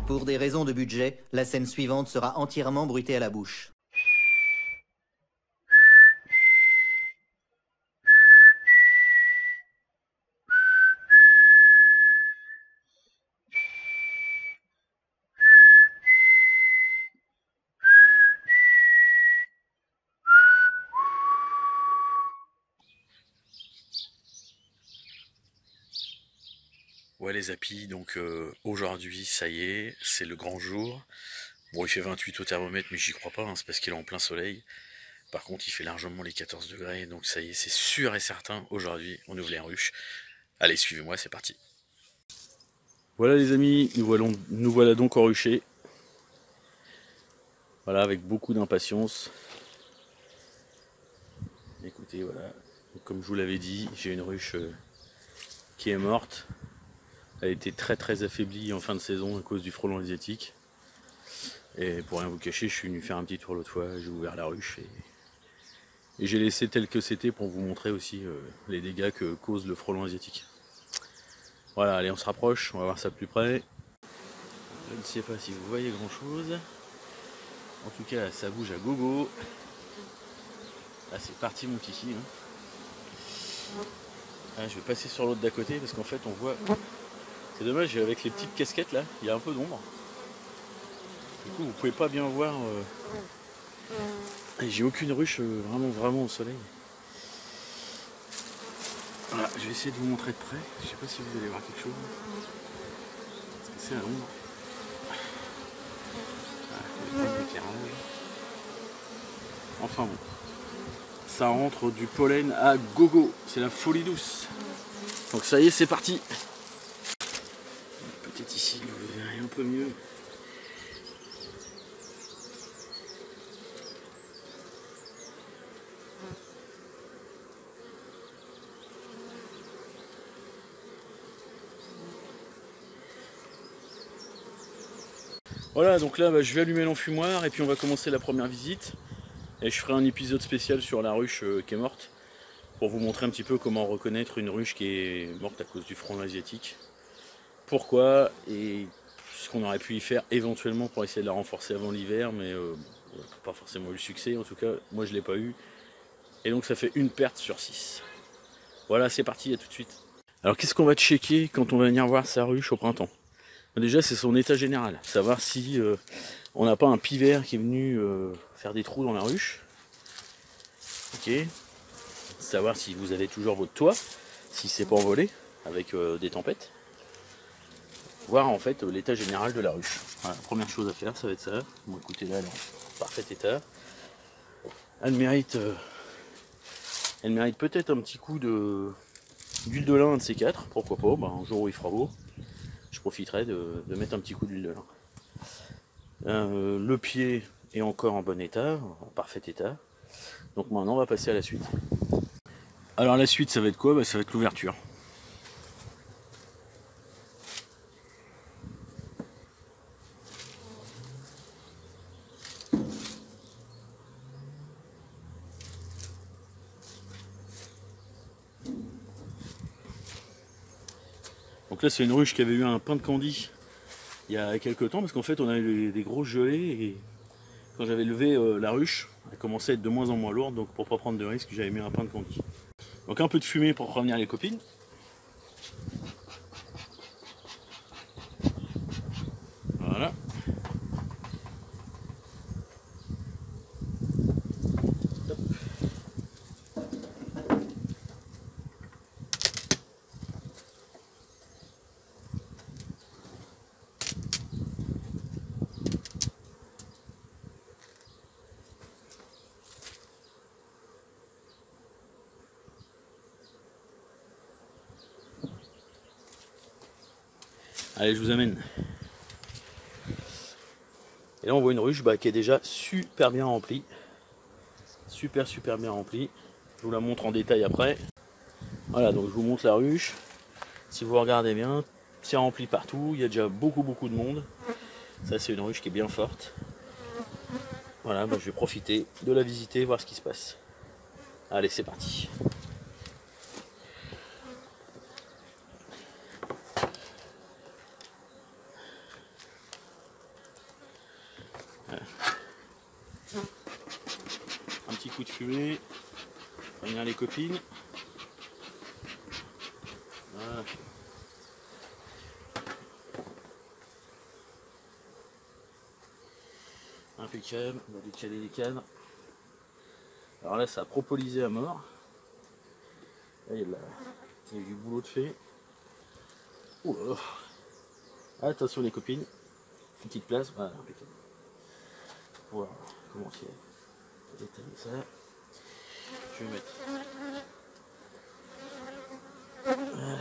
Pour des raisons de budget, la scène suivante sera entièrement bruitée à la bouche. Ouais les apis, donc aujourd'hui ça y est, c'est le grand jour. Bon il fait 28 au thermomètre mais j'y crois pas, hein, c'est parce qu'il est en plein soleil. Par contre il fait largement les 14 degrés, donc ça y est, c'est sûr et certain, aujourd'hui on ouvre les ruches. Allez suivez-moi, c'est parti. Voilà les amis, nous voilà donc au rucher. Voilà, avec beaucoup d'impatience. Écoutez, voilà, comme je vous l'avais dit, j'ai une ruche qui est morte. Elle a été très très affaiblie en fin de saison à cause du frelon asiatique. Et pour rien vous cacher, je suis venu faire un petit tour l'autre fois, j'ai ouvert la ruche et j'ai laissé tel que c'était pour vous montrer aussi les dégâts que cause le frelon asiatique. Voilà, allez on se rapproche, on va voir ça de plus près. Je ne sais pas si vous voyez grand chose. En tout cas ça bouge à gogo. Là c'est parti mon kiki. Hein. Ah, je vais passer sur l'autre d'à côté parce qu'en fait on voit... C'est dommage, avec les petites casquettes là, il y a un peu d'ombre. Du coup vous pouvez pas bien voir... J'ai aucune ruche vraiment au soleil. Voilà, je vais essayer de vous montrer de près. Je sais pas si vous allez voir quelque chose. Parce que c'est à l'ombre. Voilà, l'éclairage. Enfin bon. Ça rentre du pollen à gogo. C'est la folie douce. Donc ça y est, c'est parti. Peut-être ici, vous verrez un peu mieux. Voilà, donc là je vais allumer l'enfumoir et puis on va commencer la première visite. Et je ferai un épisode spécial sur la ruche qui est morte, pour vous montrer un petit peu comment reconnaître une ruche qui est morte à cause du frelon asiatique. Pourquoi et ce qu'on aurait pu y faire éventuellement pour essayer de la renforcer avant l'hiver, mais on n'a pas forcément eu le succès, en tout cas moi je ne l'ai pas eu. Et donc ça fait une perte sur 6. Voilà, c'est parti, à tout de suite. Alors qu'est-ce qu'on va checker quand on va venir voir sa ruche au printemps? Déjà c'est son état général, savoir si on n'a pas un pivert qui est venu faire des trous dans la ruche. Ok. Savoir si vous avez toujours votre toit, si c'est pas envolé avec des tempêtes. Voir en fait l'état général de la ruche. Voilà, première chose à faire, ça va être ça. Bon écoutez là elle est en parfait état. Elle mérite peut-être un petit coup d'huile de lin, un de ces quatre, pourquoi pas, bah, un jour où il fera beau. Je profiterai de mettre un petit coup d'huile de lin. Le pied est encore en bon état, en parfait état. Donc maintenant on va passer à la suite. Alors la suite ça va être quoi? Bah, ça va être l'ouverture. Donc là c'est une ruche qui avait eu un pain de candy il y a quelques temps, parce qu'en fait on a eu des grosses gelées et quand j'avais levé la ruche, elle commençait à être de moins en moins lourde, donc pour pas prendre de risque j'avais mis un pain de candy. Donc un peu de fumée pour prévenir les copines. Voilà. Allez, je vous amène. Et là on voit une ruche qui est déjà super bien remplie. Super bien remplie. Je vous la montre en détail après. Voilà, donc je vous montre la ruche. Si vous regardez bien, c'est rempli partout. Il y a déjà beaucoup de monde. Ça c'est une ruche qui est bien forte. Voilà, je vais profiter de la visiter, voir ce qui se passe. Allez, c'est parti. petit coup de fumée. Prévenir les copines. Voilà. Impeccable, on va décaler les cadres. Alors là, ça a propolisé à mort. Là, il y a du boulot de fait. Oh, attention les copines. Petite place, voilà, impeccable. On va commencer à détailler ça. Je vais mettre. Voilà.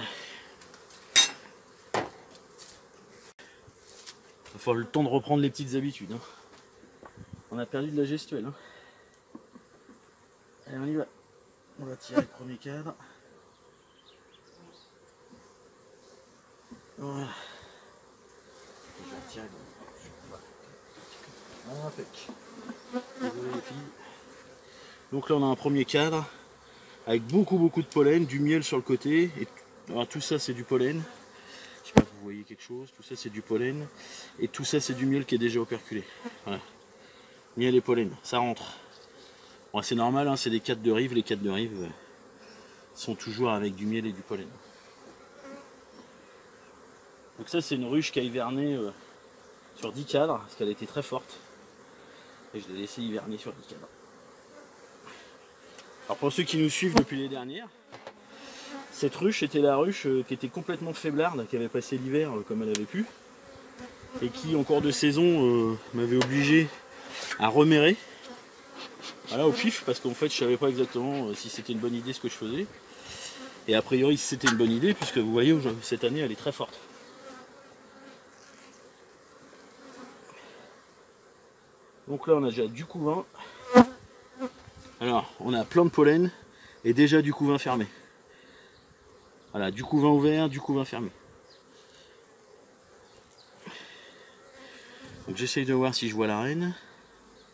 Il va falloir le temps de reprendre les petites habitudes. Hein. On a perdu de la gestuelle. Hein. Allez, on y va. On va tirer le premier cadre. Voilà. Je vais tirer. Impec. Désolé les filles. Donc là on a un premier cadre avec beaucoup de pollen, du miel sur le côté. Et alors, tout ça c'est du pollen. Je sais pas si vous voyez quelque chose. Tout ça c'est du pollen. Et tout ça c'est du miel qui est déjà operculé. Voilà. Miel et pollen, ça rentre. Bon, c'est normal, hein, c'est des cadres de rive. Les cadres de rive sont toujours avec du miel et du pollen. Donc ça c'est une ruche qui a hiverné sur 10 cadres, parce qu'elle était très forte. Et je l'ai laissé hiverner sur 10 cadres. Alors pour ceux qui nous suivent depuis les dernières, cette ruche était la ruche qui était complètement faiblarde, qui avait passé l'hiver comme elle avait pu. Et qui en cours de saison m'avait obligé à remérer. Voilà, au pif, parce qu'en fait je savais pas exactement si c'était une bonne idée ce que je faisais. Et a priori c'était une bonne idée, puisque vous voyez cette année elle est très forte. Donc là on a déjà du couvain. Alors on a plein de pollen et déjà du couvain fermé. Voilà, du couvain ouvert, du couvain fermé. Donc j'essaye de voir si je vois la reine.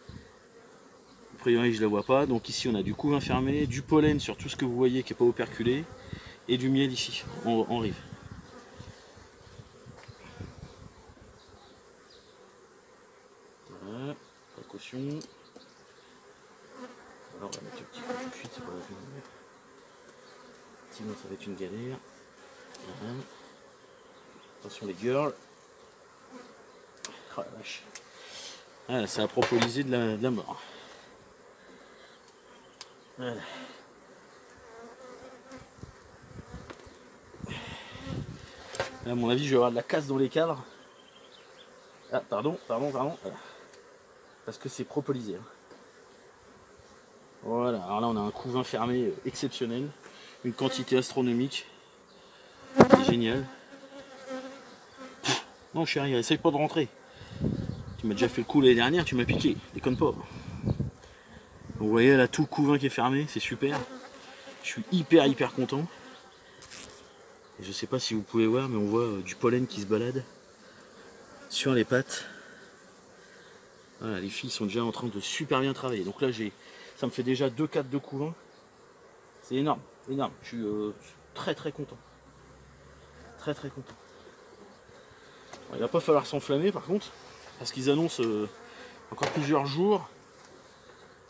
A priori je la vois pas. Donc ici on a du couvain fermé, du pollen sur tout ce que vous voyez qui n'est pas operculé et du miel ici en rive. Voilà, précaution. Alors on va mettre le petit coup tout de suite, c'est pas la peine. Sinon ça va être une galère. Voilà. Attention les girls. Oh la vache. Voilà, ça a propolisé de la mort. Voilà. Là, à mon avis je vais avoir de la casse dans les cadres. Ah pardon. Voilà. Parce que c'est propolisé. Hein. Voilà, alors là on a un couvain fermé exceptionnel, une quantité astronomique, c'est génial. Non chérie, essaye pas de rentrer. Tu m'as déjà fait le coup l'année dernière, tu m'as piqué, déconne pas. Vous voyez là tout le couvain qui est fermé, c'est super. Je suis hyper content. Et je sais pas si vous pouvez voir, mais on voit du pollen qui se balade sur les pattes. Voilà, les filles sont déjà en train de super bien travailler. Donc là ça me fait déjà 2 cadres de couvain. C'est énorme. Je suis très content. Très content. Bon, il va pas falloir s'enflammer par contre, parce qu'ils annoncent encore plusieurs jours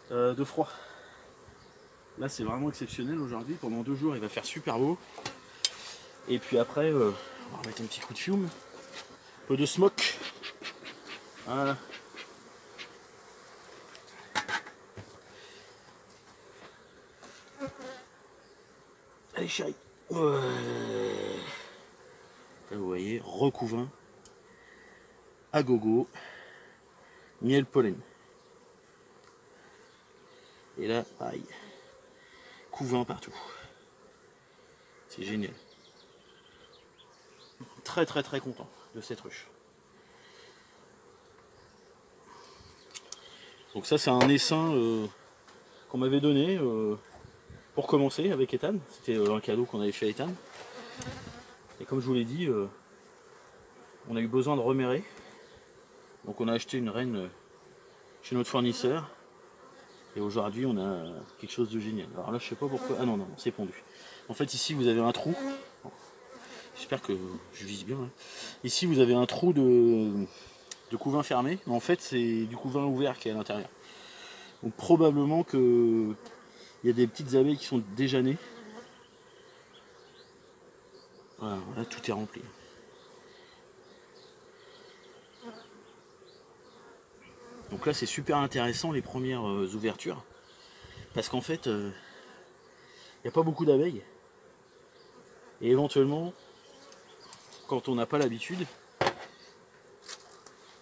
de froid. Là c'est vraiment exceptionnel aujourd'hui. Pendant 2 jours il va faire super beau. Et puis après, on va remettre un petit coup de fiume. Un peu de smoke. Voilà. Allez chérie. Ouais. Là vous voyez, recouvain à gogo, miel pollen. Et là, pareil, couvain partout. C'est génial. Très content de cette ruche. Donc ça c'est un essaim qu'on m'avait donné pour commencer avec Ethan. C'était un cadeau qu'on avait fait à Ethan. Et comme je vous l'ai dit, on a eu besoin de remérer. Donc on a acheté une reine chez notre fournisseur. Et aujourd'hui on a quelque chose de génial. Alors là je sais pas pourquoi. Ah non, c'est pondu. En fait ici vous avez un trou. J'espère que je vise bien. Hein. Ici vous avez un trou de couvain fermé. Mais en fait c'est du couvain ouvert qui est à l'intérieur. Donc probablement que il y a des petites abeilles qui sont déjà nées. Voilà, là tout est rempli. Donc là c'est super intéressant les premières ouvertures. Parce qu'en fait, il n'y a pas beaucoup d'abeilles. Et éventuellement, quand on n'a pas l'habitude,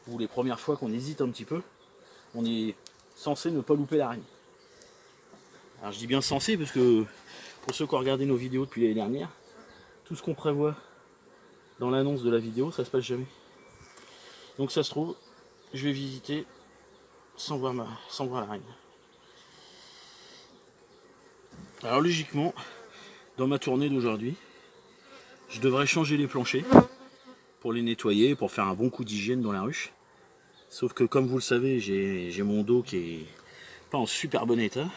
ou les premières fois qu'on hésite un petit peu, on est censé ne pas louper l'araignée. Alors je dis bien censé parce que pour ceux qui ont regardé nos vidéos depuis l'année dernière, tout ce qu'on prévoit dans l'annonce de la vidéo, ça se passe jamais. Donc ça se trouve, je vais visiter sans voir l'araignée. Alors logiquement, dans ma tournée d'aujourd'hui, je devrais changer les planchers pour les nettoyer, pour faire un bon coup d'hygiène dans la ruche. Sauf que comme vous le savez, j'ai mon dos qui est pas en super bon état.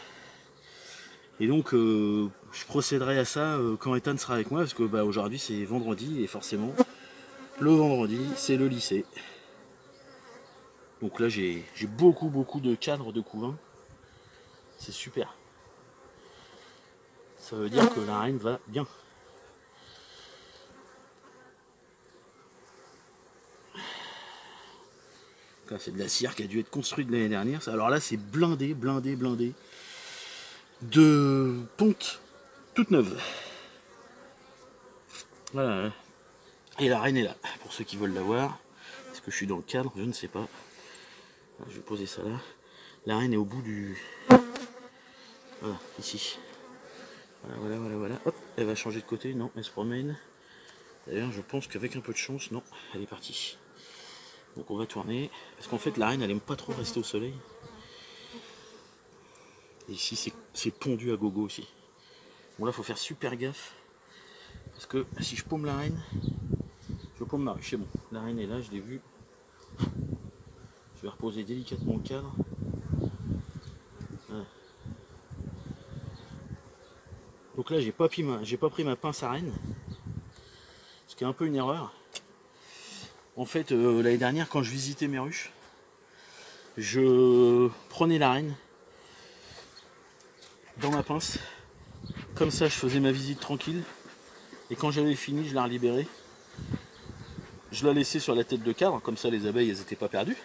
Et donc je procéderai à ça quand Ethan sera avec moi, parce que bah, aujourd'hui c'est vendredi et forcément le vendredi c'est le lycée. Donc là j'ai beaucoup de cadres de couvain. C'est super. Ça veut dire que la reine va bien. C'est de la cire qui a dû être construite l'année dernière. Alors là c'est blindé de pontes toutes neuves. Voilà. Et la reine est là, pour ceux qui veulent la voir. Est-ce que je suis dans le cadre? Je ne sais pas. Je vais poser ça là. La reine est au bout du... Voilà, ici. Voilà. Hop, elle va changer de côté. Non, elle se promène. D'ailleurs, je pense qu'avec un peu de chance, non, elle est partie. Donc on va tourner. Parce qu'en fait, la reine, elle aime pas trop rester au soleil. Et ici, c'est pondu à gogo aussi. Bon là, il faut faire super gaffe. Parce que si je paume la reine, je paume ma ruche. C'est bon. La reine est là, je l'ai vue. Je vais reposer délicatement le cadre. Voilà. Donc là, j'ai pas pris ma pince à reine. Ce qui est un peu une erreur. En fait, l'année dernière, quand je visitais mes ruches, je prenais la reine dans ma pince. Comme ça, je faisais ma visite tranquille. Et quand j'avais fini, je la relibérais. Je la laissais sur la tête de cadre. Comme ça, les abeilles, elles n'étaient pas perdues.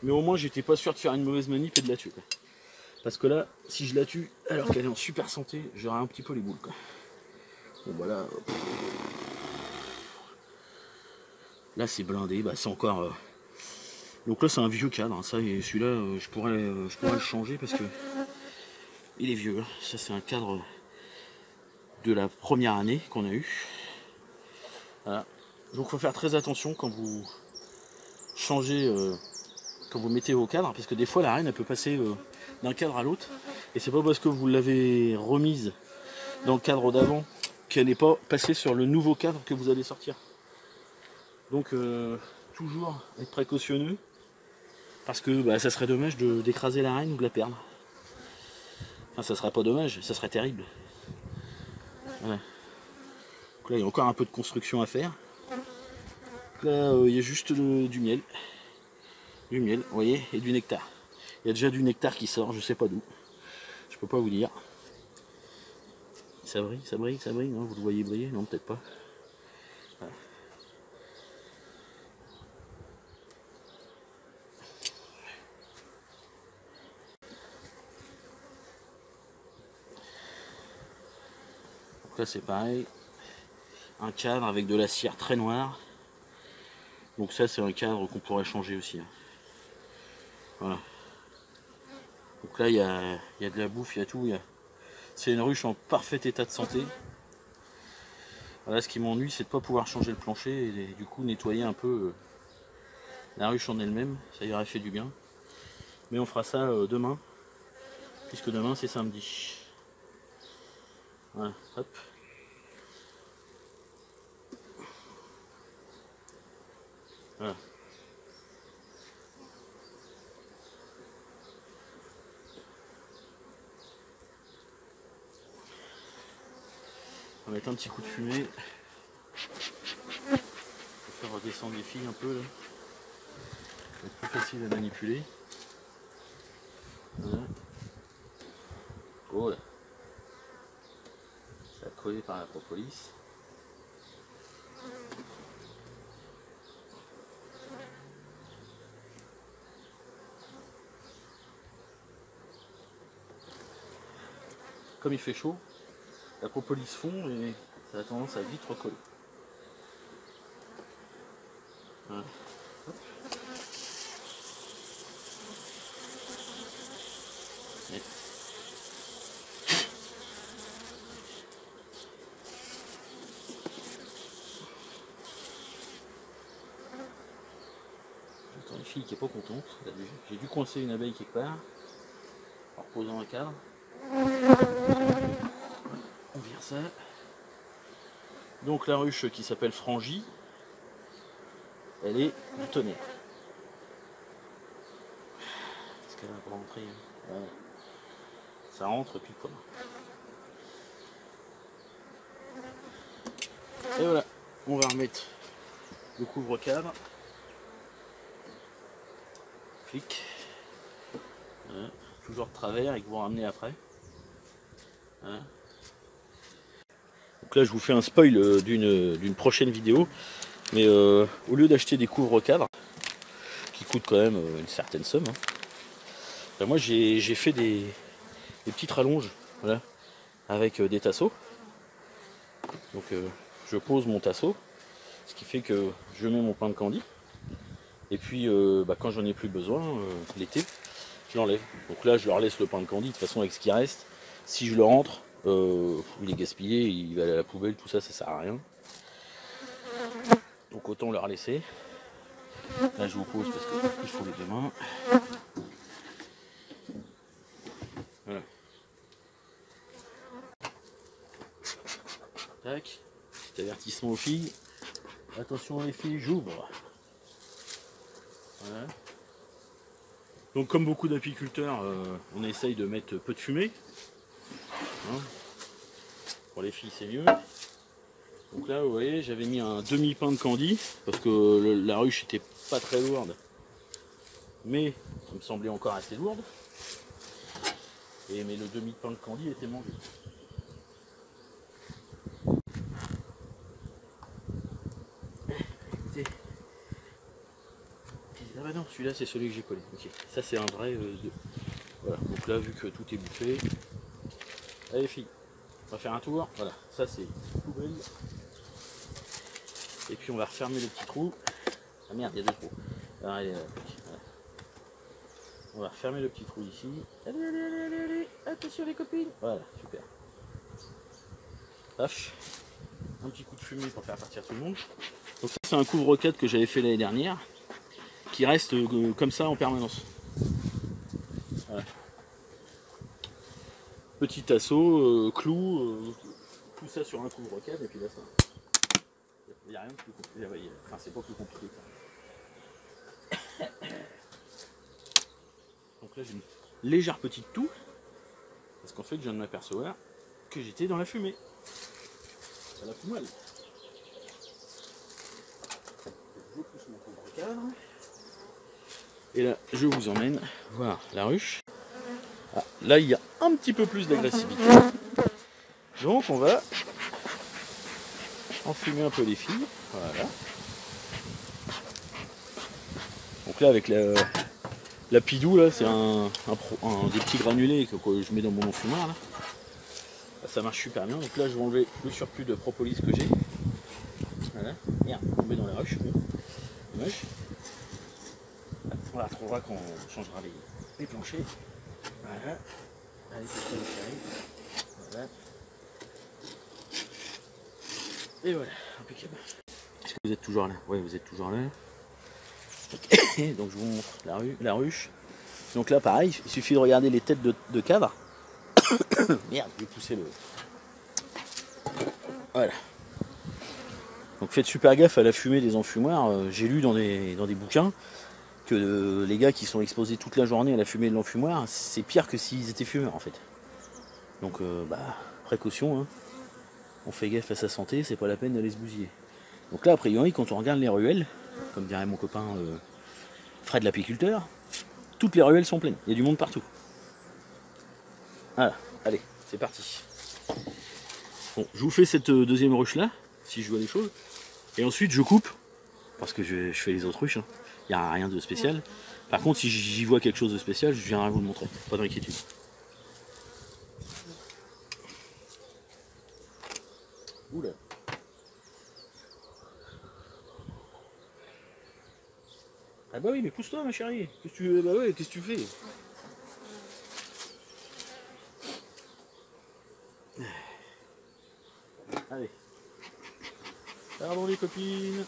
Mais au moins, j'étais pas sûr de faire une mauvaise manip et de la tuer. Parce que là, si je la tue alors qu'elle est en super santé, j'aurai un petit peu les boules. Bon, voilà. Là, c'est blindé. Bah, c'est encore... Donc là, c'est un vieux cadre. Hein. Ça, celui-là, je pourrais le changer parce que il est vieux. Hein. Ça, c'est un cadre de la première année qu'on a eu. Voilà. Donc, il faut faire très attention quand vous changez, quand vous mettez vos cadres, parce que des fois, la reine, elle peut passer d'un cadre à l'autre. Et c'est pas parce que vous l'avez remise dans le cadre d'avant qu'elle n'est pas passée sur le nouveau cadre que vous allez sortir. Donc, toujours être précautionneux. Parce que bah, ça serait dommage d'écraser la reine ou de la perdre. Enfin, ça serait pas dommage, ça serait terrible. Voilà. Donc là, il y a encore un peu de construction à faire. Donc là, il y a juste du miel. Du miel, vous voyez, et du nectar. Il y a déjà du nectar qui sort, je sais pas d'où. Je peux pas vous dire. Ça brille, non, vous le voyez briller? Non, peut-être pas. Voilà. Donc là, c'est pareil. Un cadre avec de la cire très noire. Donc ça, c'est un cadre qu'on pourrait changer aussi. Hein. Voilà. Donc là, il y a de la bouffe, il y a tout. C'est une ruche en parfait état de santé. Voilà, ce qui m'ennuie, c'est de ne pas pouvoir changer le plancher et du coup nettoyer un peu la ruche en elle-même. Ça y aurait fait du bien. Mais on fera ça demain, puisque demain c'est samedi. Voilà, hop. Voilà. On va mettre un petit coup de fumée. On va faire redescendre les filles un peu là. Ça va être plus facile à manipuler. Voilà. Oh là. Ça a collé par la propolis. Comme il fait chaud, la propolis fond et ça a tendance à vite recoller. Voilà. Et... J'entends une fille qui est pas contente. J'ai dû coincer une abeille quelque part en reposant un cadre. On vire ça. Donc la ruche qui s'appelle Frangie, elle est du tonnerre. Est-ce qu'elle va pas rentrer? Ouais. Ça rentre puis quoi. Et voilà, on va remettre le couvre-cadre. Flic. Voilà. Toujours de travers et que vous ramenez après. Voilà. Donc là je vous fais un spoil d'une prochaine vidéo. Mais au lieu d'acheter des couvre-cadres, qui coûtent quand même une certaine somme, hein, ben moi j'ai fait des petites rallonges, voilà, avec des tasseaux. Donc je pose mon tasseau, ce qui fait que je mets mon pain de candy. Et puis quand j'en ai plus besoin, l'été, je l'enlève. Donc là je leur laisse le pain de candy, de toute façon avec ce qui reste, si je le rentre, il est gaspillé, il va aller à la poubelle, tout ça, ça sert à rien. Donc autant leur laisser. Là je vous pose parce qu'il faut les deux mains. Voilà. Tac. Petit avertissement aux filles. Attention les filles, j'ouvre. Voilà. Donc comme beaucoup d'apiculteurs, on essaye de mettre peu de fumée. Hein. Pour les filles c'est mieux. Donc là vous voyez j'avais mis un demi-pain de candy parce que la ruche était pas très lourde. Mais ça me semblait encore assez lourde. Mais le demi-pain de candy était mangé. Écoutez. Ah bah non, celui-là c'est celui que j'ai collé. Ok, ça c'est un vrai. Voilà, donc là vu que tout est bouffé. Allez filles, on va faire un tour. Voilà, ça c'est poubelle. Et puis on va refermer le petit trou. Ah merde, il y a deux trous. Alors, allez, voilà. On va refermer le petit trou ici. Allez, allez, allez, allez, allez. Attention les copines. Voilà, super. Paf. Un petit coup de fumée pour faire partir tout le monde. Donc ça c'est un couvre-cadre que j'avais fait l'année dernière, qui reste comme ça en permanence. Voilà. Petit assaut, clou, tout ça sur un couvre-cadre et puis là ça. Il n'y a rien de plus compliqué. Enfin c'est pas plus compliqué. Donc là j'ai une légère petite toux, parce qu'en fait je viens de m'apercevoir que j'étais dans la fumée. Ça la fout mal. Je pousse mon couvre-cadre. Et là je vous emmène voir la ruche. Ah, là il y a un petit peu plus d'agressivité. Donc on va enfumer un peu les filles. Voilà. Donc là avec la pidou là, c'est des petits granulés que je mets dans mon enfumoir là. Ça marche super bien. Donc là je vais enlever le surplus de propolis que j'ai. Voilà. Merde, on met dans la ruche. Dommage. On la retrouvera quand on changera les planchers. Voilà. Allez, c'est ça, voilà. Et voilà, impeccable. Est-ce que vous êtes toujours là? Oui, vous êtes toujours là. Donc je vous montre la ruche. Donc là pareil, il suffit de regarder les têtes de cadre. Merde, je vais pousser le... Voilà. Donc faites super gaffe à la fumée des enfumoirs. J'ai lu dans des bouquins que les gars qui sont exposés toute la journée à la fumée de l'enfumoir, c'est pire que s'ils étaient fumeurs en fait. Donc précaution, hein. On fait gaffe à sa santé, c'est pas la peine d'aller se bousiller. Donc là a priori quand on regarde les ruelles, comme dirait mon copain Fred l'apiculteur, toutes les ruelles sont pleines, il y a du monde partout. Voilà, allez, c'est parti. Bon, je vous fais cette deuxième ruche là, si je vois les choses. Et ensuite je coupe, parce que je fais les autres ruches, hein. Il n'y a rien de spécial. Par contre, si j'y vois quelque chose de spécial, je viendrai vous le montrer, pas d'inquiétude. Oula. Ah bah oui, mais pousse-toi ma chérie. Qu'est-ce que tu... Bah ouais, qu'est-ce que tu fais? Allez. Pardon les copines.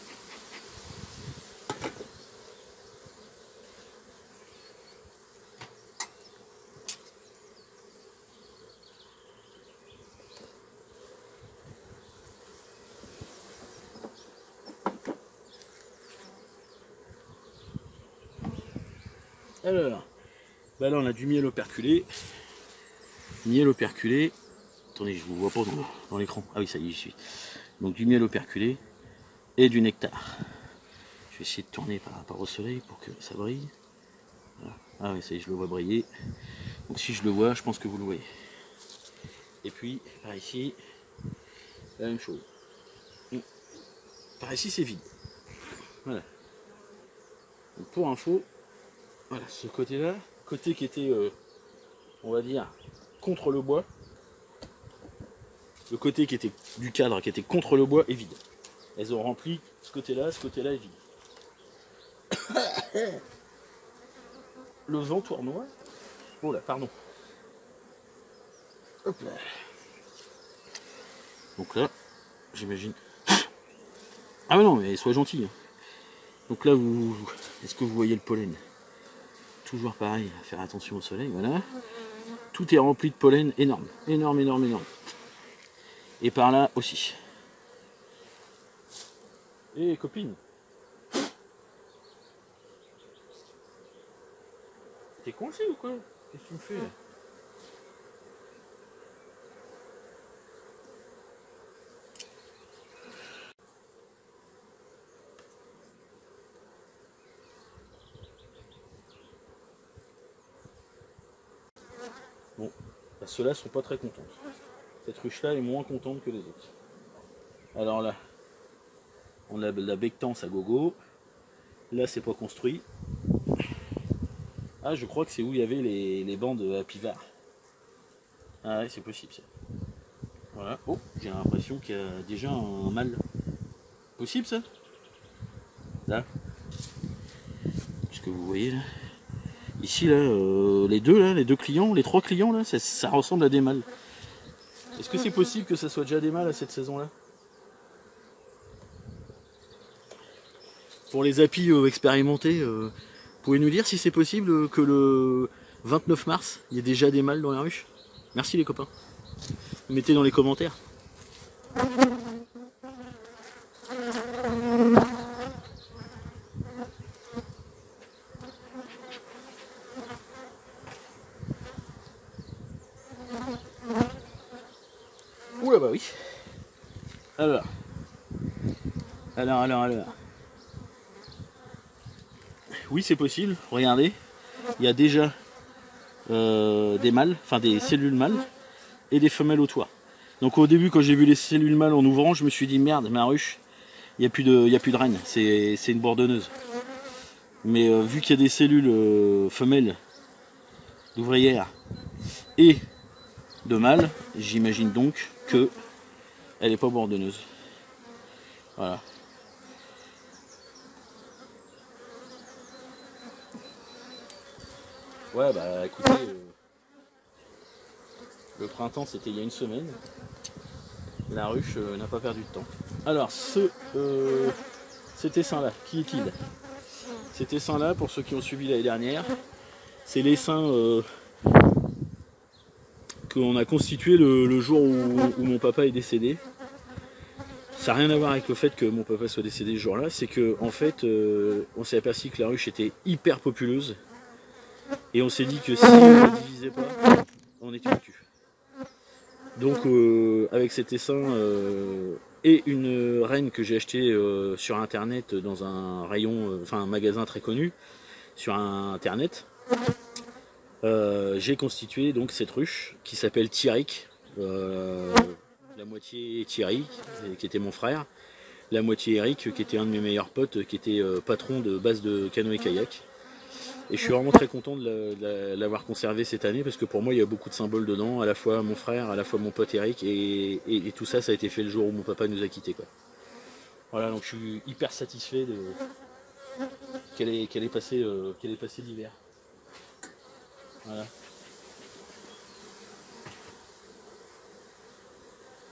Alors, bah là on a du miel operculé. Miel operculé. Attendez, je vous vois pas dans l'écran. Ah oui, ça y est, j'y suis. Donc du miel operculé et du nectar. Je vais essayer de tourner par rapport au soleil pour que ça brille. Voilà. Ah oui, ça y est, je le vois briller. Donc si je le vois, je pense que vous le voyez. Et puis, par ici, la même chose. Par ici, c'est vide. Voilà. Donc, pour info, voilà, ce côté-là, côté qui était, on va dire, contre le bois. Le côté qui était du cadre, qui était contre le bois, est vide. Elles ont rempli ce côté-là est vide. Le vent tournoie. Oh là, pardon. Hop là. Donc là, j'imagine. Ah mais non, mais sois gentil. Hein. Donc là, est-ce que vous voyez le pollen? Toujours pareil, faire attention au soleil, voilà. Tout est rempli de pollen énorme, énorme, énorme, énorme. Et par là aussi. Et copine. T'es coincé ou quoi? Qu'est-ce que tu me fais là? Bon, bah ceux-là sont pas très contents. Cette ruche-là est moins contente que les autres. Alors là, on a la bectance à gogo. Là, c'est pas construit. Ah, je crois que c'est où il y avait les bancs de Pivard. Ah ouais, c'est possible ça. Voilà. Oh, j'ai l'impression qu'il y a déjà un mâle. Possible ça? Là. Ce que vous voyez là. Ici là, les deux clients, les trois clients là, ça ressemble à des mâles. Est-ce que c'est possible que ça soit déjà des mâles à cette saison-là? Pour les apis expérimentés, pouvez nous dire si c'est possible que le 29 mars, il y ait déjà des mâles dans la ruche? Merci les copains. Mettez dans les commentaires. Oula bah oui. Alors. Oui c'est possible, regardez. Il y a déjà des mâles, enfin des cellules mâles et des femelles au toit. Donc au début quand j'ai vu les cellules mâles en ouvrant, je me suis dit merde, ma ruche, il n'y a plus de reine, c'est une bourdonneuse. Mais vu qu'il y a des cellules femelles d'ouvrières et de mâles, j'imagine donc que elle n'est pas bourdonneuse. Voilà. Ouais bah écoutez, le printemps c'était il y a une semaine. La ruche n'a pas perdu de temps. Alors cet essaim là, qui est-il? Cet essaim là, pour ceux qui ont suivi l'année dernière, c'est l'essaim qu'on a constitué le jour où mon papa est décédé. Ça n'a rien à voir avec le fait que mon papa soit décédé ce jour-là, c'est que en fait, on s'est aperçu que la ruche était hyper populeuse et on s'est dit que si on ne la divisait pas, on était foutu. Donc avec cet essaim et une reine que j'ai achetée sur internet dans un rayon, enfin un magasin très connu sur internet, j'ai constitué donc cette ruche qui s'appelle Thierric, la moitié Thierry qui était mon frère, la moitié Eric qui était un de mes meilleurs potes, qui était patron de base de canoë-kayak. Et je suis vraiment très content de l'avoir conservé cette année parce que pour moi il y a beaucoup de symboles dedans, à la fois mon frère, à la fois mon pote Eric, et tout ça, ça a été fait le jour où mon papa nous a quittés, quoi. Voilà, donc je suis hyper satisfait qu'elle ait passé l'hiver. Voilà.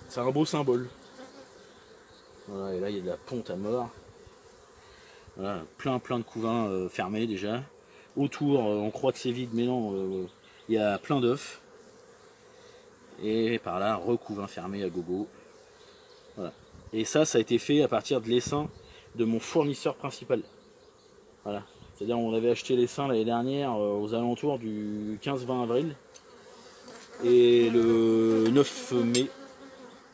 C'est un beau symbole. Voilà, et là il y a de la ponte à mort. Voilà, plein de couvains fermés déjà. Autour, on croit que c'est vide, mais non, il y a plein d'œufs. Et par là, recouvain fermé à gogo. Voilà. Et ça a été fait à partir de l'essaim de mon fournisseur principal. Voilà. C'est-à-dire on avait acheté l'essaim l'année dernière aux alentours du 15-20 avril. Et le 9 mai,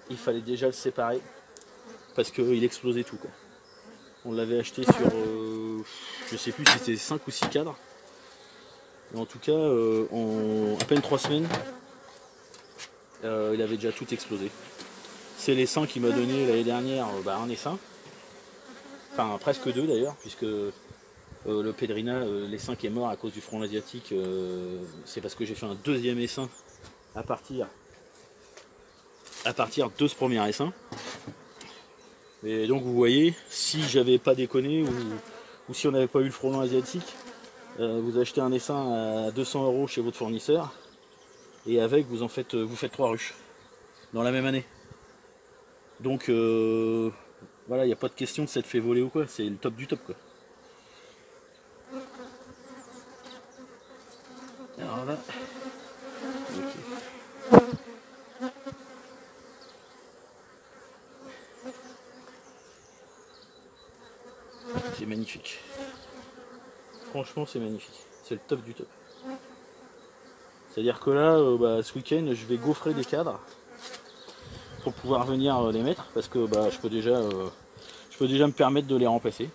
il fallait déjà le séparer parce qu'il explosait tout, quoi. On l'avait acheté sur, je sais plus si c'était 5 ou 6 cadres. Mais en tout cas, en à peine 3 semaines, il avait déjà tout explosé. C'est l'essaim qui m'a donné l'année dernière un essaim. Enfin, presque deux d'ailleurs, puisque le Pedrina, l'essaim qui est mort à cause du front asiatique, c'est parce que j'ai fait un deuxième essaim à partir de ce premier essaim. Et donc vous voyez, si j'avais pas déconné ou si on n'avait pas eu le frelon asiatique, vous achetez un essaim à 200 € chez votre fournisseur et avec vous faites 3 ruches dans la même année. Donc voilà, il n'y a pas de question de s'être fait voler ou quoi, c'est le top du top, quoi. Alors là, okay. C'est magnifique. Franchement, c'est magnifique. C'est le top du top. C'est-à-dire que là, ce week-end, je vais gaufrer des cadres pour pouvoir venir les mettre, parce que je peux déjà me permettre de les remplacer.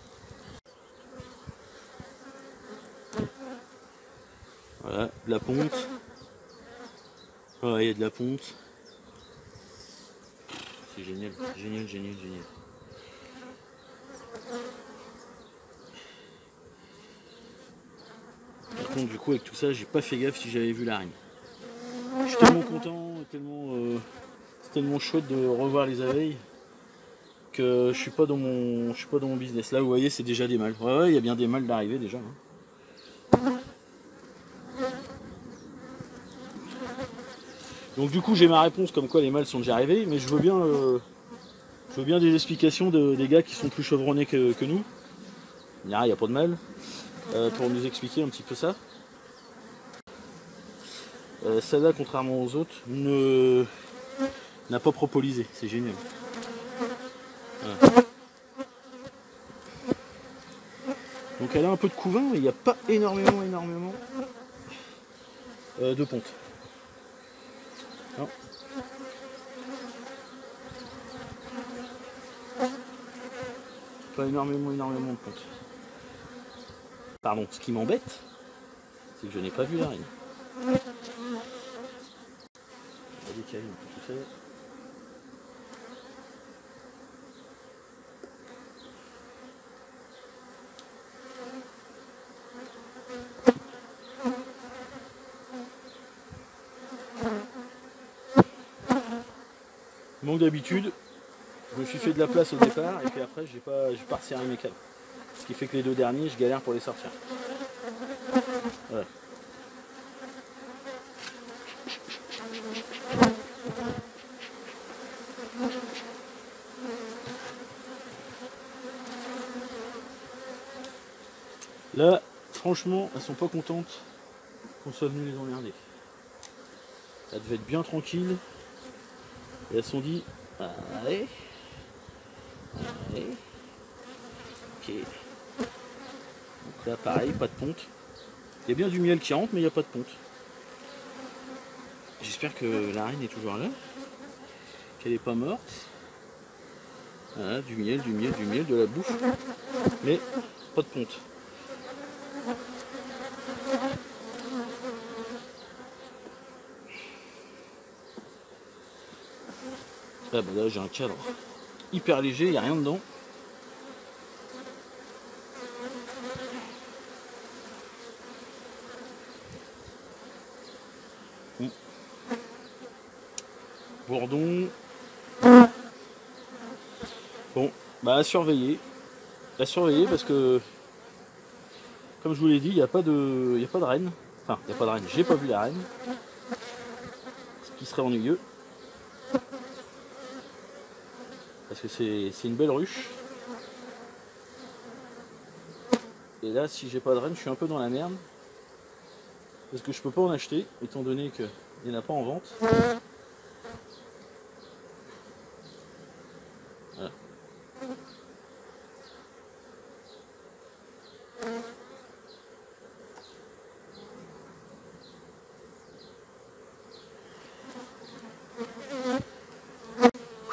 Voilà, de la ponte. Voilà, il y a de la ponte. C'est génial, génial, génial, génial. Par contre, du coup, avec tout ça, j'ai pas fait gaffe si j'avais vu la reine. Je suis tellement content, c'est tellement chouette de revoir les abeilles que je suis pas dans mon business. Là, vous voyez, c'est déjà des mâles. Ouais, il y a bien des mâles d'arriver déjà. Donc du coup, j'ai ma réponse comme quoi les mâles sont déjà arrivés, mais je veux bien des explications des gars qui sont plus chevronnés que nous. Il n'y a pas de mâle. Pour nous expliquer un petit peu ça. Celle-là, contrairement aux autres, n'a pas propolisé, c'est génial. Voilà. Donc elle a un peu de couvain, mais il n'y a pas énormément de ponte. Non. Pas énormément de ponte. Pardon, ce qui m'embête, c'est que je n'ai pas vu la reine. On va décaler un peu tout ça. Manque d'habitude, je me suis fait de la place au départ et puis après j'ai pas resserré mes câbles. Ce qui fait que les deux derniers, je galère pour les sortir. Voilà. Là, franchement, elles sont pas contentes qu'on soit venu les emmerder. Elles devaient être bien tranquilles. Et elles se sont dit, allez, ok. Donc là, pareil, pas de ponte. Il y a bien du miel qui rentre, mais il n'y a pas de ponte. J'espère que la reine est toujours là, qu'elle n'est pas morte. Voilà, du miel, de la bouffe, mais pas de ponte. Ah bah là j'ai un cadre hyper léger, il n'y a rien dedans. Bourdon. Bon, bah à surveiller. À surveiller parce que, comme je vous l'ai dit, il n'y a pas de reine. Enfin, il n'y a pas de reine, j'ai pas vu la reine. Ce qui serait ennuyeux. Parce que c'est une belle ruche. Et là, si j'ai pas de reine, je suis un peu dans la merde. Parce que je peux pas en acheter, étant donné qu'il n'y en a pas en vente. Voilà.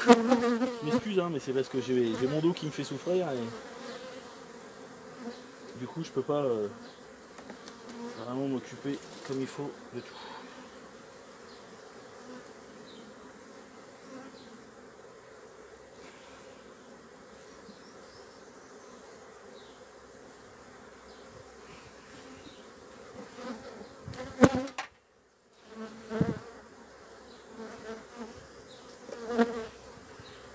Je m'excuse, hein, mais c'est parce que j'ai mon dos qui me fait souffrir et du coup je peux pas vraiment m'occuper comme il faut de tout.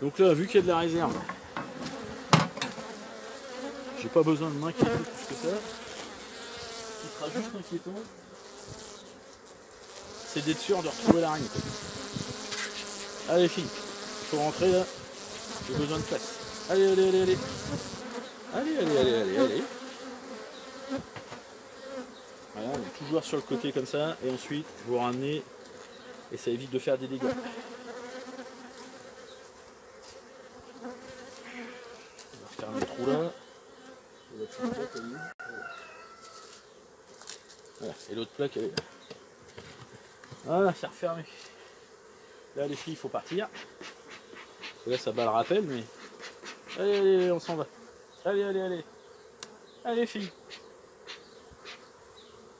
Donc là, vu qu'il y a de la réserve, j'ai pas besoin de m'inquiéter plus que ça. Ce qui sera juste inquiétant, c'est d'être sûr de retrouver la reine. Allez filles, faut rentrer là, j'ai besoin de place. Allez, allez, allez, allez. Allez, allez, allez, allez, allez. Voilà, donc toujours sur le côté comme ça, et ensuite vous ramenez, et ça évite de faire des dégâts. On va refermer le trou là. Voilà, et l'autre plaque elle est là. Voilà, c'est refermé. Là les filles il faut partir. Là ça bat le rappel mais. Allez, allez, allez, on s'en va. Allez, allez, allez. Allez filles.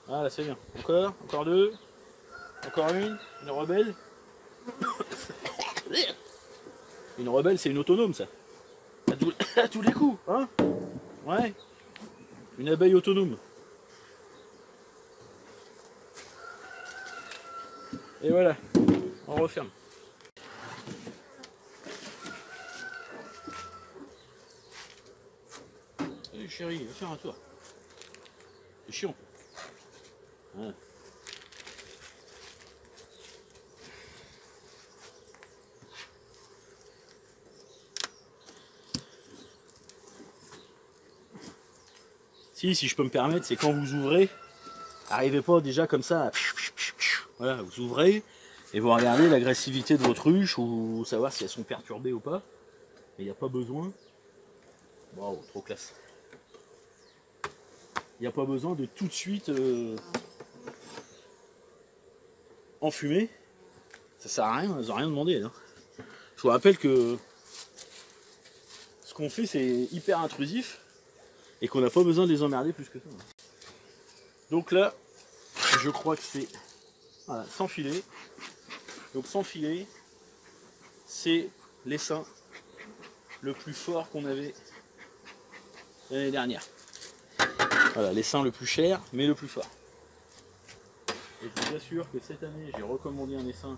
Voilà c'est bien. Encore deux. Encore une rebelle. Une rebelle c'est une autonome ça. À tous les coups, hein. Ouais. Une abeille autonome. Et voilà, on referme. Allez chérie, va faire un tour. C'est chiant. Ouais. Si je peux me permettre, c'est quand vous ouvrez, arrivez pas déjà comme ça. Voilà, vous ouvrez et vous regardez l'agressivité de votre ruche ou savoir si elles sont perturbées ou pas. Il n'y a pas besoin. Waouh, trop classe. Il n'y a pas besoin de tout de suite enfumer. Ça sert à rien, elles n'ont rien demandé. Hein. Je vous rappelle que ce qu'on fait c'est hyper intrusif et qu'on n'a pas besoin de les emmerder plus que ça. Donc là, je crois que c'est voilà, sans filet. Donc sans filet, c'est l'essaim le plus fort qu'on avait l'année dernière. Voilà, l'essaim le plus cher, mais le plus fort. Et je vous assure que cette année, j'ai recommandé un essaim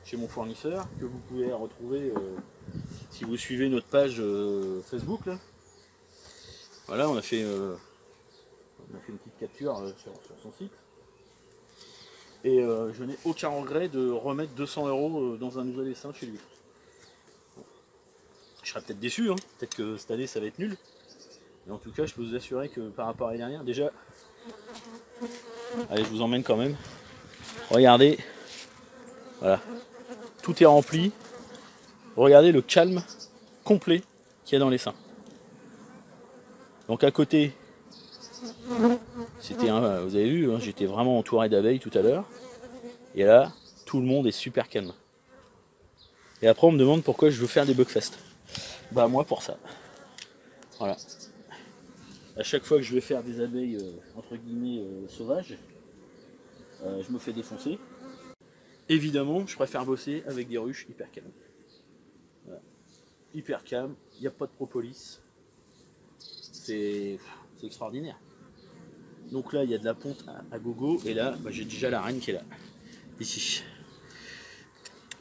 chez mon fournisseur, que vous pouvez retrouver si vous suivez notre page Facebook. Là. Voilà, on a fait une petite capture sur son site. Et je n'ai aucun regret de remettre 200 € dans un nouvel essaim chez lui. Bon. Je serais peut-être déçu, hein. Peut-être que cette année ça va être nul. Mais en tout cas, je peux vous assurer que par rapport à l'année dernière, déjà... Allez, je vous emmène quand même. Regardez. Voilà. Tout est rempli. Regardez le calme complet qu'il y a dans l'essaim. Donc à côté, c'était un... Vous avez vu, hein, j'étais vraiment entouré d'abeilles tout à l'heure. Et là, tout le monde est super calme. Et après, on me demande pourquoi je veux faire des bugfest. Bah moi, pour ça. Voilà. À chaque fois que je vais faire des abeilles entre guillemets sauvages, je me fais défoncer. Évidemment, je préfère bosser avec des ruches hyper calmes. hyper calme, il n'y a pas de propolis. C'est extraordinaire. Donc là, il y a de la ponte à gogo, et là, bah, j'ai déjà la reine qui est là, ici.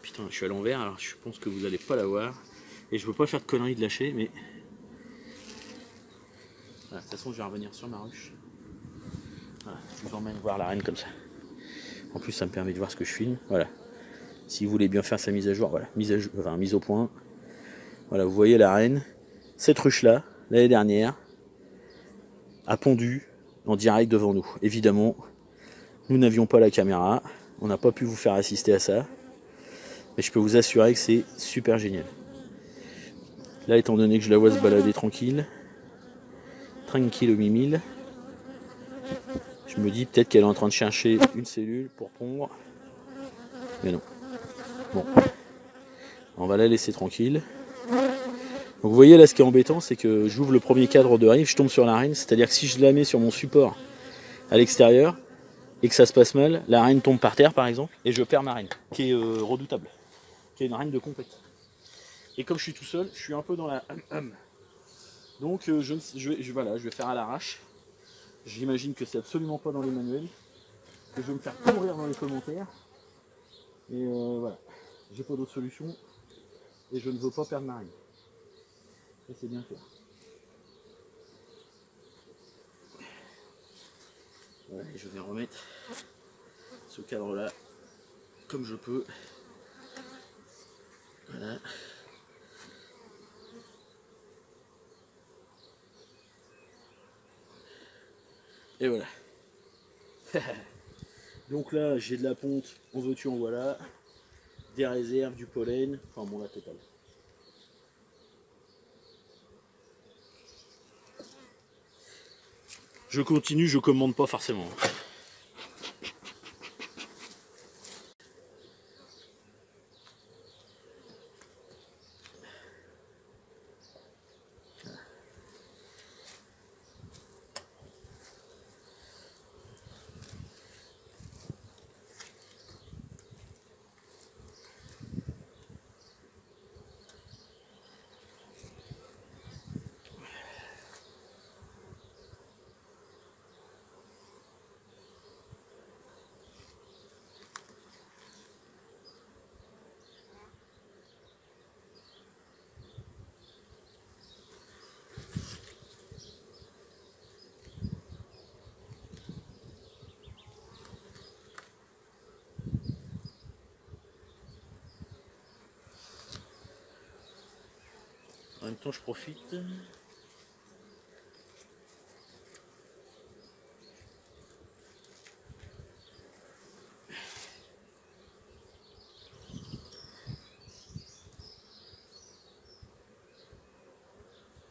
Putain, je suis à l'envers, alors je pense que vous n'allez pas la voir. Et je veux pas faire de conneries de lâcher, mais... Voilà, de toute façon, je vais revenir sur ma ruche. Voilà, je vous emmène voir la reine comme ça. En plus, ça me permet de voir ce que je filme. Voilà. Si vous voulez bien faire sa mise à jour, voilà, mise au point. Voilà, vous voyez la reine. Cette ruche-là, l'année dernière, a pondu en direct devant nous. Évidemment, nous n'avions pas la caméra, on n'a pas pu vous faire assister à ça, mais je peux vous assurer que c'est super génial. Là, étant donné que je la vois se balader tranquille au mimile, je me dis peut-être qu'elle est en train de chercher une cellule pour pondre, mais non. Bon, on va la laisser tranquille. Donc vous voyez là, ce qui est embêtant, c'est que j'ouvre le premier cadre de rive, je tombe sur la reine, c'est-à-dire que si je la mets sur mon support à l'extérieur et que ça se passe mal, la reine tombe par terre par exemple, et je perds ma reine, qui est redoutable, qui est une reine de compète. Et comme je suis tout seul, je suis un peu dans la donc voilà, je vais faire à l'arrache. J'imagine que c'est absolument pas dans les manuels, que je vais me faire courir dans les commentaires. Et voilà, j'ai pas d'autre solution, et je ne veux pas perdre ma reine. Et c'est bien fait. Ouais, je vais remettre ce cadre là comme je peux. Voilà. Et voilà. Donc là, j'ai de la ponte, en veux-tu, en voilà. Des réserves, du pollen, enfin bon, la totale. Je continue, je commande pas forcément. En même temps, je profite.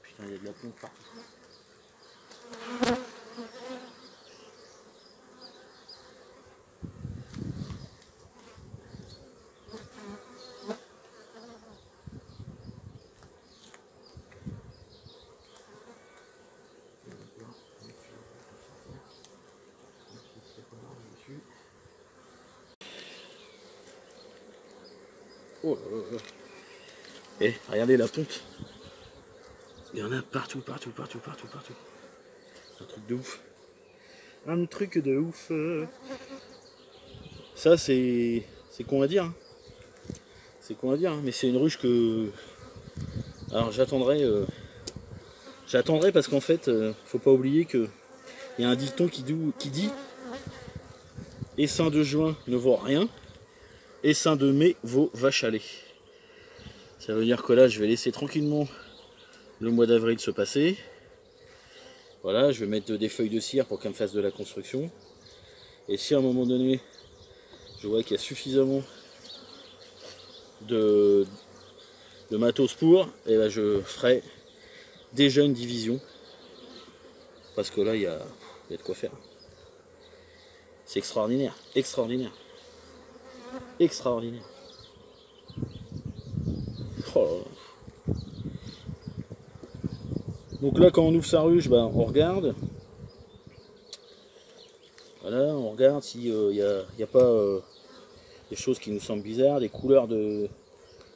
Putain, il y a de la pompe partout. Oh là là là. Eh, regardez la ponte. Il y en a partout. C'est un truc de ouf. Un truc de ouf. Ça, c'est con à dire. Hein. C'est con à dire, hein. Mais c'est une ruche que... Alors j'attendrai parce qu'en fait, faut pas oublier que il y a un dicton qui dit essaim de juin ne vaut rien, essaim de mai vaut vache à lait. Ça veut dire que là, je vais laisser tranquillement le mois d'avril se passer. Voilà, je vais mettre des feuilles de cire pour qu'elle me fasse de la construction. Et si à un moment donné, je vois qu'il y a suffisamment de matos pour, et ben je ferai déjà une division. Parce que là, il y a de quoi faire. C'est extraordinaire. Oh là là. Donc là, quand on ouvre sa ruche, ben, on regarde. Voilà, on regarde s'il n'y a pas des choses qui nous semblent bizarres, des couleurs de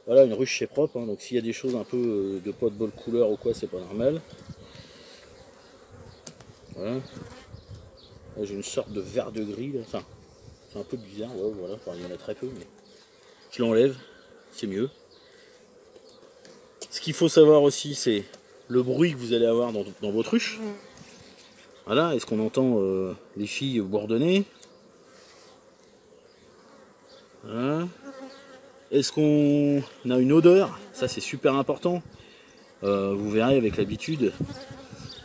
Voilà, une ruche c'est propre, hein, donc s'il y a des choses un peu de pas de bonne couleur ou quoi, c'est pas normal. Voilà. Là, j'ai une sorte de vert de gris, là. Enfin, c'est un peu bizarre, ouais, voilà, enfin, il y en a très peu, mais je l'enlève, c'est mieux. Ce qu'il faut savoir aussi, c'est le bruit que vous allez avoir dans votre ruche. Voilà, est-ce qu'on entend les filles bourdonner? Voilà. Est-ce qu'on a une odeur? Ça c'est super important. Vous verrez avec l'habitude,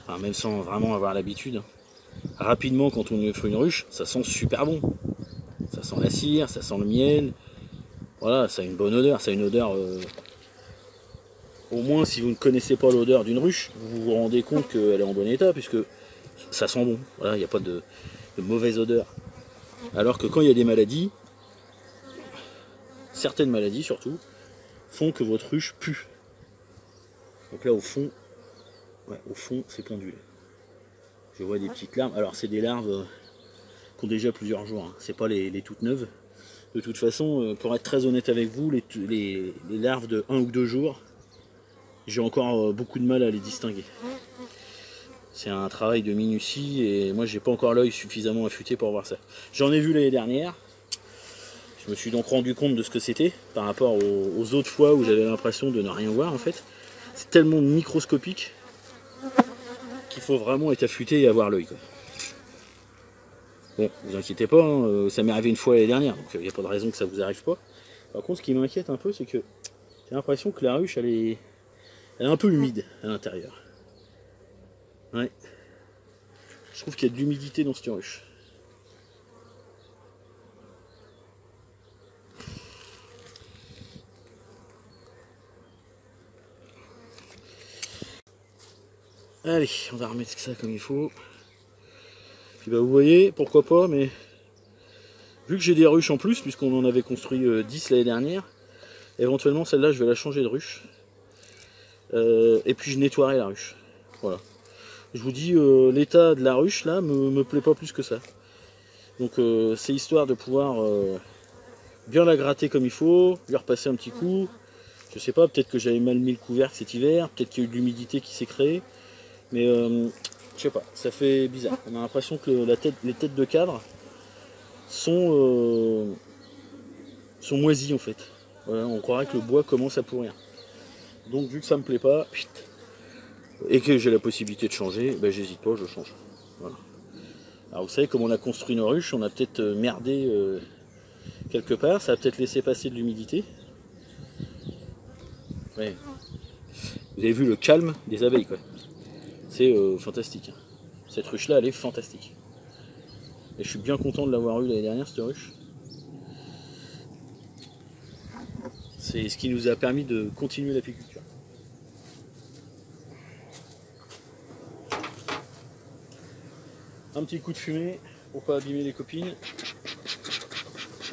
enfin même sans vraiment avoir l'habitude, rapidement quand on fait une ruche, ça sent super bon. Ça sent la cire, ça sent le miel. Voilà, ça a une bonne odeur, ça a une odeur. Au moins si vous ne connaissez pas l'odeur d'une ruche, vous vous rendez compte qu'elle est en bon état puisque ça sent bon. Voilà, il n'y a pas de mauvaise odeur. Alors que quand il y a des maladies, certaines maladies surtout, font que votre ruche pue. Donc là au fond, ouais, au fond c'est pondu. Je vois des petites larves. Alors c'est des larves qui ont déjà plusieurs jours. Hein. C'est pas les toutes neuves. De toute façon, pour être très honnête avec vous, les larves de 1 ou 2 jours, j'ai encore beaucoup de mal à les distinguer. C'est un travail de minutie et moi j'ai pas encore l'œil suffisamment affûté pour voir ça. J'en ai vu l'année dernière. Je me suis donc rendu compte de ce que c'était par rapport aux autres fois où j'avais l'impression de ne rien voir en fait. C'est tellement microscopique qu'il faut vraiment être affûté et avoir l'œil. Bon, vous inquiétez pas, hein, ça m'est arrivé une fois l'année dernière, donc il n'y a pas de raison que ça vous arrive pas. Par contre, ce qui m'inquiète un peu, c'est que j'ai l'impression que la ruche, elle est un peu humide à l'intérieur. Ouais. Je trouve qu'il y a de l'humidité dans cette ruche. Allez, on va remettre ça comme il faut. Puis bah vous voyez, pourquoi pas, mais vu que j'ai des ruches en plus, puisqu'on en avait construit 10 l'année dernière, éventuellement celle-là je vais la changer de ruche. Et puis je nettoierai la ruche. Voilà. Je vous dis, l'état de la ruche là me plaît pas plus que ça. Donc c'est histoire de pouvoir bien la gratter comme il faut, lui repasser un petit coup. Je sais pas, peut-être que j'avais mal mis le couvercle cet hiver, peut-être qu'il y a eu de l'humidité qui s'est créée. Mais je sais pas, ça fait bizarre. On a l'impression que les têtes de cadre sont moisies en fait. Voilà, on croirait que le bois commence à pourrir. Donc vu que ça me plaît pas, et que j'ai la possibilité de changer, ben, j'hésite pas, je change. Voilà. Alors vous savez, comme on a construit nos ruches, on a peut-être merdé quelque part, ça a peut-être laissé passer de l'humidité. Ouais. Vous avez vu le calme des abeilles, quoi. C'est fantastique. Cette ruche-là, elle est fantastique. Et je suis bien content de l'avoir eue l'année dernière, cette ruche. C'est ce qui nous a permis de continuer l'apiculture. Un petit coup de fumée pour pas abîmer les copines.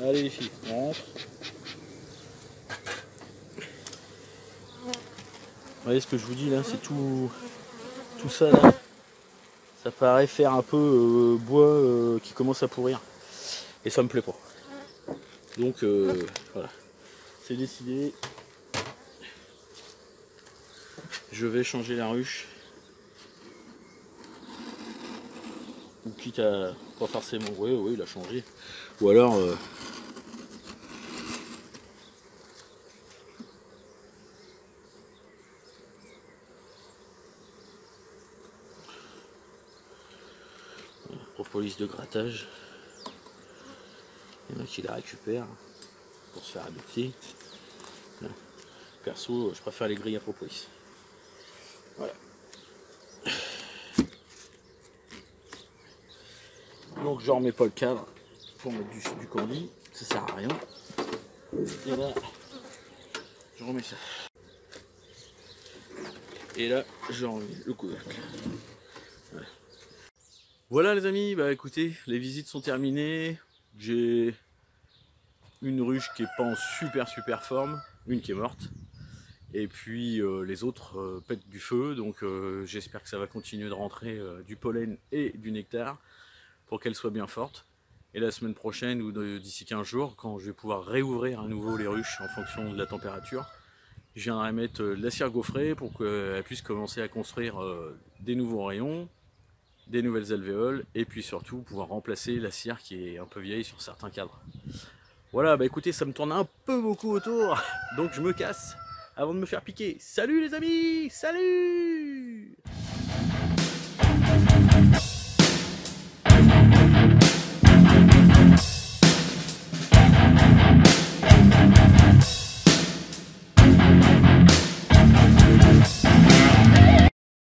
Allez les filles, on rentre. Vous voyez ce que je vous dis là, c'est tout ça là. Ça paraît faire un peu bois qui commence à pourrir. Et ça me plaît pas. Donc voilà. C'est décidé. Je vais changer la ruche. Ou quitte à pas forcément. Oui, il a changé. Ou alors. Propolis de grattage. Il y en a qui la récupèrent pour se faire adopter. Perso, je préfère les grilles à propolis. Voilà. Donc je remets pas le cadre pour mettre du candy, ça sert à rien. Et là, je remets ça. Et là, je remets le couvercle. Voilà les amis, bah écoutez, les visites sont terminées. J'ai une ruche qui est pas en super forme, une qui est morte. Et puis les autres pètent du feu, donc j'espère que ça va continuer de rentrer du pollen et du nectar pour qu'elle soit bien forte. Et la semaine prochaine ou d'ici 15 jours, quand je vais pouvoir réouvrir à nouveau les ruches en fonction de la température, je viendrai mettre de la cire gaufrée pour qu'elle puisse commencer à construire des nouveaux rayons, des nouvelles alvéoles, et puis surtout pouvoir remplacer la cire qui est un peu vieille sur certains cadres. Voilà, bah écoutez, ça me tourne un peu beaucoup autour, donc je me casse avant de me faire piquer. Salut les amis, salut!